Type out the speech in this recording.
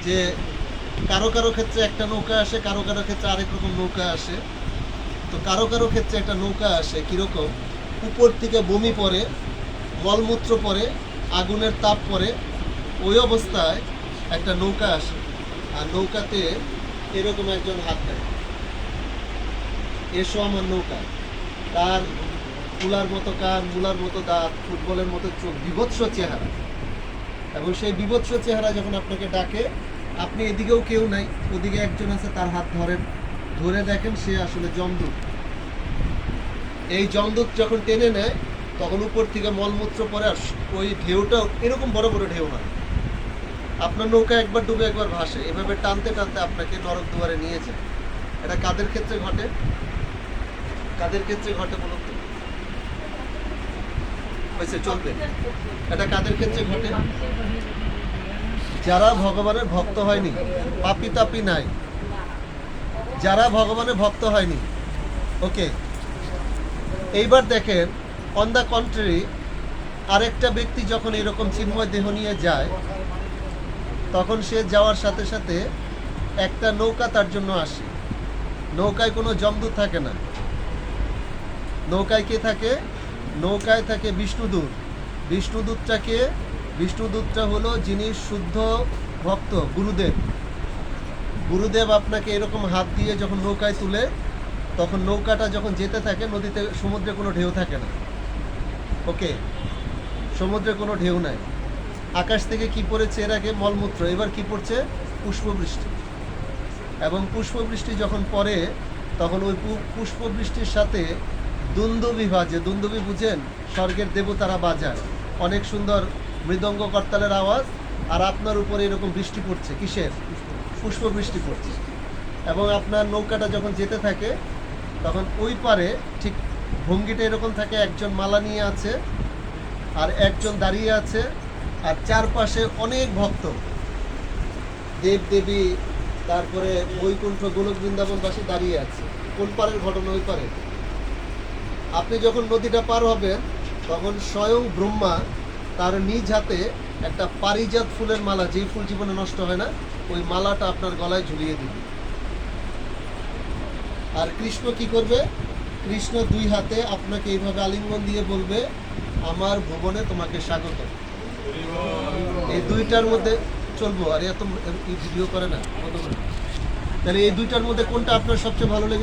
যে কারো কারো ক্ষেত্রে একটা নৌকা আসে, কারো কারো ক্ষেত্রে আরেক রকম নৌকা আসে। তো কারো কারো ক্ষেত্রে একটা নৌকা আসে কীরকম, উপর থেকে বমি পড়ে, মলমূত্র পড়ে, আগুনের তাপ পড়ে, ওই অবস্থায় একটা নৌকা আসে। আর নৌকাতে এরকম একজন হাত দেয়, এসো আমার নৌকা। তার তুলার মতো কান, মূলার মতো দাঁত, ফুটবলের মতো চোখ, বিভৎস চেহারা। এবং সেই বিভৎস চেহারা যখন আপনাকে ডাকে, আপনি এদিকেও কেউ নাই, ওদিকে একজন আছে, তার হাত ধরেন, ধরে দেখেন সে আসলে যমদূত। এই যমদূত যখন টেনে নেয়, তখন উপর থেকে মলমূত্র পরে, আর ওই ঢেউটাও এরকম বড় বড় ঢেউ না, আপনার নৌকা একবার ডুবে একবার ভাসে, এভাবে টানতে টানতে আপনাকে নরক দুয়ারে নিয়ে যায়। এটা কাদের ক্ষেত্রে ঘটে? কাদের ক্ষেত্রে ঘটে বলুন তো? হয়েছে, চলবে। এটা কাদের ক্ষেত্রে ঘটে? যারা ভগবানের ভক্ত হয়নি, পাপি তাপি নাই, যারা ভগবানের ভক্ত হয়নি। ওকে, এইবার দেখেন, অন দ্য কন্ট্রারি, আরেকটা ব্যক্তি যখন এরকম চিন্ময় দেহ নিয়ে যায়, তখন সে যাওয়ার সাথে সাথে একটা নৌকা তার জন্য আসে। নৌকায় কোনো যমদূত থাকে না। নৌকায় কে থাকে? নৌকায় থাকে বিষ্ণুদূত। বিষ্ণুদূতটাকে, বিষ্ণুদূতটা হলো যিনি শুদ্ধ ভক্ত, গুরুদেব। গুরুদেব আপনাকে এরকম হাত দিয়ে যখন নৌকায় তুলে, তখন নৌকাটা যখন যেতে থাকে, নদীতে, সমুদ্রে কোনো ঢেউ থাকে না। ওকে, সমুদ্রে কোনো ঢেউ নাই। আকাশ থেকে কি পড়েছে এর আগে? মলমূত্র। এবার কি পড়ছে? পুষ্পবৃষ্টি। এবং পুষ্পবৃষ্টি যখন পড়ে, তখন ওই পুষ্পবৃষ্টির সাথে দুন্দুভি বাজে। দুন্দুভি বুঝেন? স্বর্গের দেবতারা বাজায়, অনেক সুন্দর মৃদঙ্গ করতালের আওয়াজ। আর আপনার উপরে এরকম বৃষ্টি পড়ছে। কিসের? পুষ্পবৃষ্টি পড়ছে। এবং আপনার নৌকাটা যখন যেতে থাকে, তখন ওই পারে ঠিক ভঙ্গিটা এরকম থাকে, একজন মালা নিয়ে আছে, আর একজন দাঁড়িয়ে আছে, আর চারপাশে অনেক ভক্ত, দেব দেবী, তারপরে বৈকুণ্ঠ, গোলক বৃন্দাবনবাসী দাঁড়িয়ে আছে। কোন পারের ঘটনা? ওই পারে। আপনি যখন নদীটা পার হবেন, তখন স্বয়ং ব্রহ্মা তার নিজ হাতে একটা পারিজাত ফুলের মালা, যেই ফুল জীবনে নষ্ট হয় না, ওই মালাটা আপনার গলায় ঝুলিয়ে দিবে। আর কৃষ্ণ কি করবে? কৃষ্ণ দুই হাতে আপনাকে এইভাবে আলিঙ্গন দিয়ে বলবে, আমার ভুবনে তোমাকে স্বাগত। এই দুইটার মধ্যে চলবো। আর এত ভিডিও করে না, তাহলে এই দুইটার মধ্যে কোনটা আপনার সবচেয়ে ভালো লেগেছে?